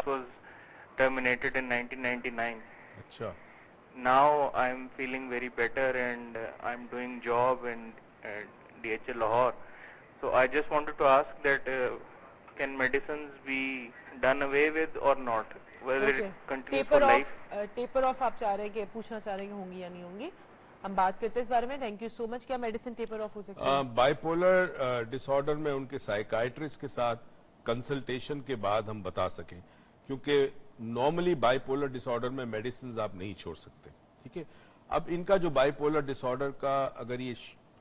was terminated in 1999. अच्छा. Now I'm feeling very better and I'm doing job in DHL Lahore. So I just wanted to ask that can medicines be done away with or not? Whether it continues for life? Taper of आप चाह रहे हैं कि पूछना चाह रहे हैं कि होंगी या नहीं होंगी, हम बात करते हैं इस बारे में. Thank you so much. क्या मेडिसिन टेपर ऑफ हो सकती है? बाइपोलर डिसऑर्डर में उनके साइकाइट्रिस्ट के साथ कंसल्टेशन के बाद हम बता सकें, क्योंकि नॉर्मली बाइपोलर डिसऑर्डर में मेडिसिन आप नहीं छोड़ सकते. ठीक है. अब इनका जो बाइपोलर डिसऑर्डर का अगर ये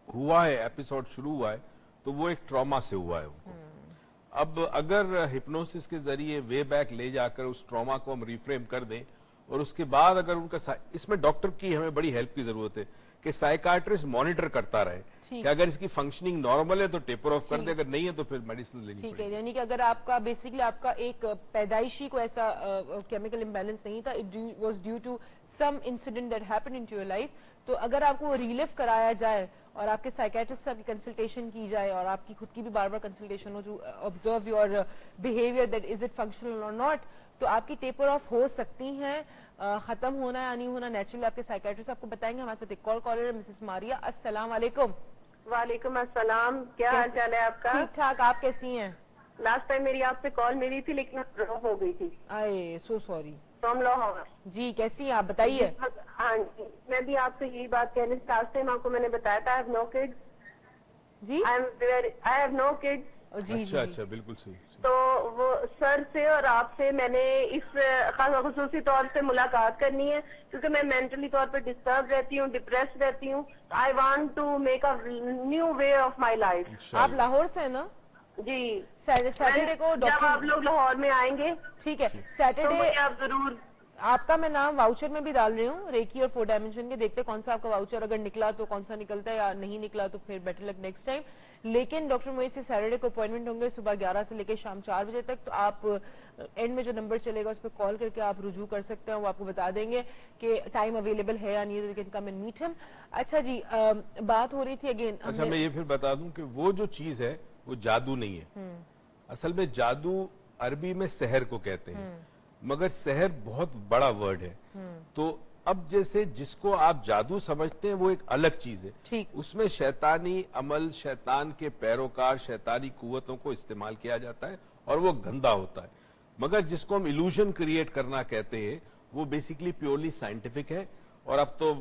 हुआ है, एपिसोड शुरू हुआ है, तो वो एक ट्रॉमा से हुआ है उनको. अब अगर हिप्नोसिस के जरिए वे बैक ले जाकर उस ट्रॉमा को हम रिफ्रेम कर दें और उसके बाद अगर उनका, इसमें डॉक्टर की हमें बड़ी हेल्प की जरूरत है कि साइकाट्रिस्ट मॉनिटर करता रहे कि अगर इसकी फंक्शनिंग नॉर्मल है तो टेपर ऑफ कर दे, अगर नहीं है तो फिर मेडिसिन लेनी पड़ेगी. ठीक है. यानी कि अगर आपका बेसिकली आपका एक पैदाइशी को ऐसा केमिकल इम्बैलेंस नहीं था, it was due to some incident that happened into your life, तो अगर आपको रिलीफ कराया जाए और आपके साइकेट्रिस्ट से आपकी कंसल्टेशन की जाए और आपकी खुद की भी बार बार कंसल्टेशन हो to observe your behaviour that is it functional और नॉट, तो आपकी टेपर ऑफ हो सकती हैं. खत्म होना या नहीं होना नेचुरली आपके साइकेट्रिस्ट आपको बताएंगे. हमारे साथ एक कॉलर है मिसेस मारिया. अस्सलाम वालेकुम. वालेकुम अस्सलाम. क्या हाल चाल है आपका? ठीक ठाक. आप कैसी हैं? लास्ट टाइम मेरी आपसे कॉल मिली थी लेकिन ड्रॉप हो गई थी. आए सो सॉरी. फ्रॉम लाहौर. जी कैसी हैं आप बताइए. हाँ जी, मैं भी आपसे यही बात कहने, लास्ट टाइम आपको मैंने बताया था आई हैव नो किड्स. जी आई हैव नो किड्स. जी अच्छा अच्छा, बिल्कुल सही. तो वो सर से और आपसे मैंने इस खुसूसी तौर से मुलाकात करनी है क्योंकि मैं मेंटली तौर पे डिस्टर्ब रहती हूँ, डिप्रेस रहती हूँ. I want to make a new way of my life. आप लाहौर से हैं ना? जी. सैटरडे को जब आप लोग लाहौर में आएंगे, ठीक है, तो सैटरडे आप जरूर. आपका मैं नाम वाउचर में भी डाल रही हूँ, रेकी और 4 डायमेंशन के. देखते हैं कौन सा आपका वाउचर अगर निकला तो कौन सा निकलता है, या नहीं निकला तो फिर बेटर लक नेक्स्ट टाइम. लेकिन डॉक्टर मोइज से सैटरडे को अपॉइंटमेंट होंगे सुबह 11 से लेकर शाम 4 बजे तक. तो आप एंड में जो नंबर चलेगा उस पर कॉल करके आप रुजू कर सकते हैं. वो आपको बता देंगे कि टाइम अवेलेबल है या नहीं, तो you can come and meet him. अच्छा जी, बात हो रही थी अगेन. अच्छा, मैं ये फिर बता दूं कि वो जो चीज है वो जादू नहीं है. असल में जादू अरबी में सहर को कहते हैं, मगर सहर बहुत बड़ा वर्ड है. तो अब जैसे जिसको आप जादू समझते हैं वो एक अलग चीज है. ठीक. उसमें शैतानी अमल, शैतान के पैरोकार, शैतानी कुव्वतों को इस्तेमाल किया जाता है और वो गंदा होता है. मगर जिसको हम इल्यूजन क्रिएट करना कहते हैं वो बेसिकली प्योरली साइंटिफिक है. और अब तो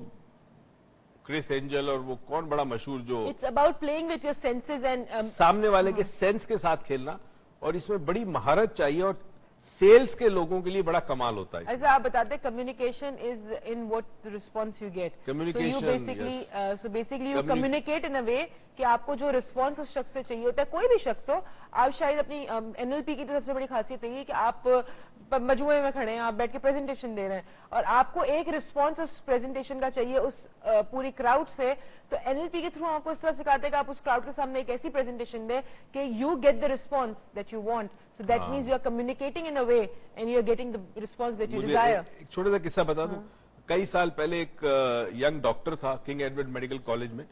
क्रिस एंजल और वो कौन बड़ा मशहूर, जो it's about playing with your senses and सामने वाले के सेंस के साथ खेलना, और इसमें बड़ी महारत चाहिए और सेल्स के लोगों के लिए बड़ा कमाल होता है. ऐसा आप बताते हैं communication is in what response you get. Communication, so basically you communicate in a way कि आपको जो रिस्पॉन्स उस शख्स से चाहिए होता है, कोई भी शख्स हो. आप शायद अपनी एनएलपी की तो सबसे बड़ी खासियत यही है कि आप मजमुए में खड़े हैं, आप बैठ के प्रेजेंटेशन दे रहे हैं और आपको एक रिस्पॉन्स उस प्रेजेंटेशन का चाहिए उस पूरी क्राउड से. तो एनएलपी के थ्रू आपको इस तरह सिखाते हैं कि आप उस क्राउड के सामने एक ऐसी प्रेजेंटेशन दें कि you get the response that you want. So that means you are communicating in a way and you are getting the response that you desire. एक छोटा सा किस्सा बता दूं. कई साल पहले एक यंग डॉक्टर था किंग एडवर्ड मेडिकल कॉलेज में.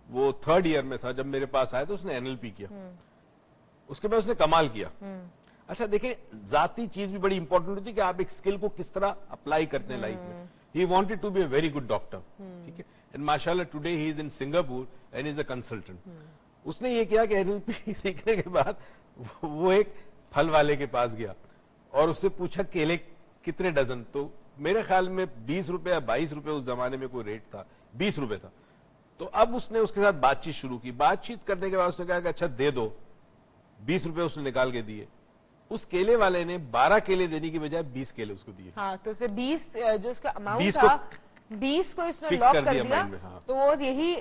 वो 3rd ईयर में था जब मेरे पास आया तो उसने एनएलपी किया. उसके बाद उसने कमाल किया. अच्छा देखिए, जाती चीज भी बड़ी इंपॉर्टेंट होती है कि आप एक स्किल को किस तरह अप्लाई करते हैं लाइफ में. He wanted to be a very good doctor. ठीक है. एंड माशाल्लाह today he is in Singapore and is a consultant. उसने ये किया कि एनएलपी सीखने के बाद वो एक फल वाले के पास गया और उससे पूछा केले कितने डजन. तो मेरे ख्याल में 20 रुपए या 22 रुपए उस जमाने में कोई रेट था, 20 रुपए था. तो अब उसने उसके साथ बातचीत शुरू की. बातचीत करने के बाद उसने कहा कि अच्छा दे दो. 20 रुपए उसने निकाल के दिए. उस केले वाले ने 12 केले देने की बजाय 20 केले उसको दिए. हाँ, तो उसे 20 जो उसका अमाउंट 20 था 20 को इसने लॉक कर दिया. हाँ. तो वो यही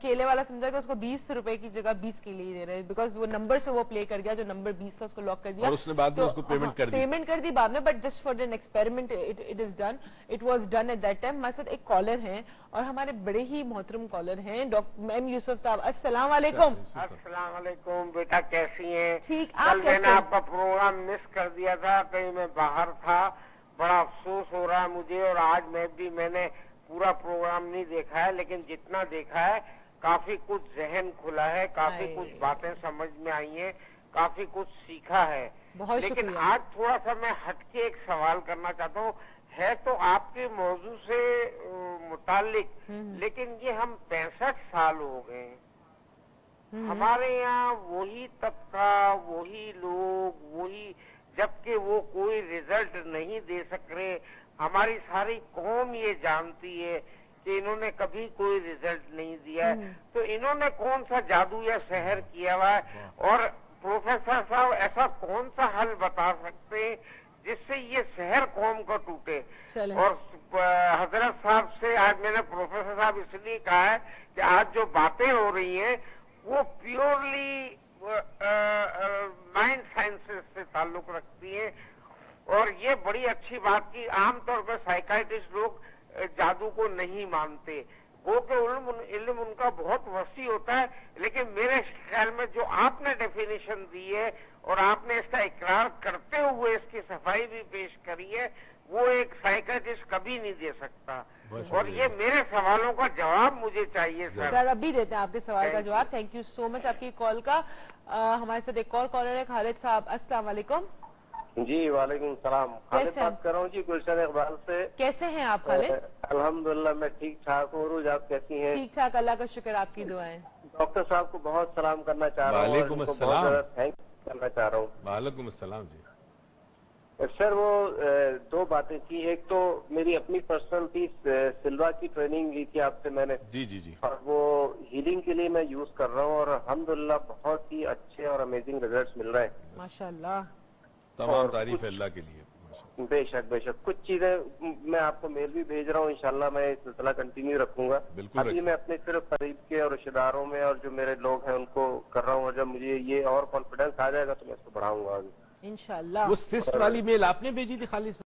केले वाला समझा कि उसको 20 रुपए की जगह 20 केले ही दे रहे हैं, बिकॉज वो नंबर से वो प्ले कर गया. जो नंबर 20 था उसको लॉक कर दिया और उसने बाद में उसको पेमेंट कर दी बाद में. But just for an experiment it is done, it was done at that time. हमारे साथ एक कॉलर हैं और हमारे बड़े ही मोहतरम कॉलर हैं डॉक्टर एम यूसुफ साहब. अस्सलाम वालेकुम. अस्सलाम वालेकुम. बेटा कैसी हैं? ठीक. कल मैंने आपका प्रोग्राम मिस कर दिया था, कहीं मैं बाहर था. बड़ा अफसोस हो रहा है मुझे. और आज मैंने पूरा प्रोग्राम नहीं देखा है, लेकिन जितना देखा है काफी कुछ जहन खुला है, काफी कुछ बातें समझ में आई हैं, काफी कुछ सीखा है. बहुत लेकिन शुक्रिया। आज थोड़ा सा मैं हटके एक सवाल करना चाहता हूँ, है तो आपके मौजू से मुतालिक, लेकिन ये हम 65 साल हो गए, हमारे यहाँ वही तबका, वही लोग, वही, जबकि वो कोई रिजल्ट नहीं दे सक रहे। हमारी सारी कौम ये जानती है कि इन्होंने कभी कोई रिजल्ट नहीं दिया है, तो इन्होंने कौन सा जादू या सहर किया हुआ है? और प्रोफेसर साहब ऐसा कौन सा हल बता सकते हैं जिससे ये शहर कौम को टूटे? चलें। और हजरत साहब से आज मैंने प्रोफेसर साहब इसलिए कहा है कि आज जो बातें हो रही हैं वो प्योरली माइंड साइंसेस से ताल्लुक रखती है, और ये बड़ी अच्छी बात की आमतौर पर साइकाइट्रिस्ट लोग जादू को नहीं मानते, वो के इल्म उनका बहुत वसी होता है। लेकिन मेरे ख्याल में जो आपने डेफिनेशन दी है और आपने इसका इकरार करते हुए इसकी सफाई भी पेश करी है, वो एक साइकाइट्रिस्ट कभी नहीं दे सकता। और ये मेरे सवालों का जवाब मुझे चाहिए सर। सर अभी देते हैं आपके सवाल का जवाब। थैंक यू सो मच आपकी कॉल का। हमारे साथ एक और कॉलर है खालिद साहब। अस्सलाम वालेकुम। जी वालेकुम सलाम। खालिद कैसे बात कर रहा हूँ जी, गुलशन इकबाल से। कैसे हैं आप खालिद? अल्हम्दुलिल्लाह मैं ठीक ठाक हूँ। रोज आप कैसी हैं? ठीक ठाक, अल्लाह का शुक्र, आपकी दुआएं। डॉक्टर साहब को बहुत सलाम करना चाह रहा हूँ, वालेकुम बहुत अस्सलाम। ज्यादा थैंक करना चाह रहा हूँ। वालेकुम अस्सलाम जी। सर वो दो बातें थी, एक तो मेरी अपनी पर्सनल थी, सिल्वा की ट्रेनिंग ली थी आपसे मैंने, जी जी जी। और वो हीलिंग के लिए मैं यूज कर रहा हूँ और अल्हम्दुलिल्लाह बहुत ही अच्छे और अमेजिंग रिजल्ट्स मिल रहे हैं। माशाल्लाह। तमाम और तारीफ कुछ- है अल्लाह के लिए। माशाअल्लाह। बेशक बेशक। कुछ चीजें मैं आपको मेल भी भेज रहा हूँ, इंशाल्लाह मैं इस सिलसिला कंटिन्यू रखूंगा। बिल्कुल अभी रखिए। मैं अपने सिर्फ करीब के और रिश्तेदारों में और जो मेरे लोग हैं उनको कर रहा हूँ, और जब मुझे ये और कॉन्फिडेंस आ जाएगा तो मैं इसको बढ़ाऊंगा आगे। इंशाल्लाह। वो सिस्ट वाली मेल आपने भेजी थी खालिद साहब?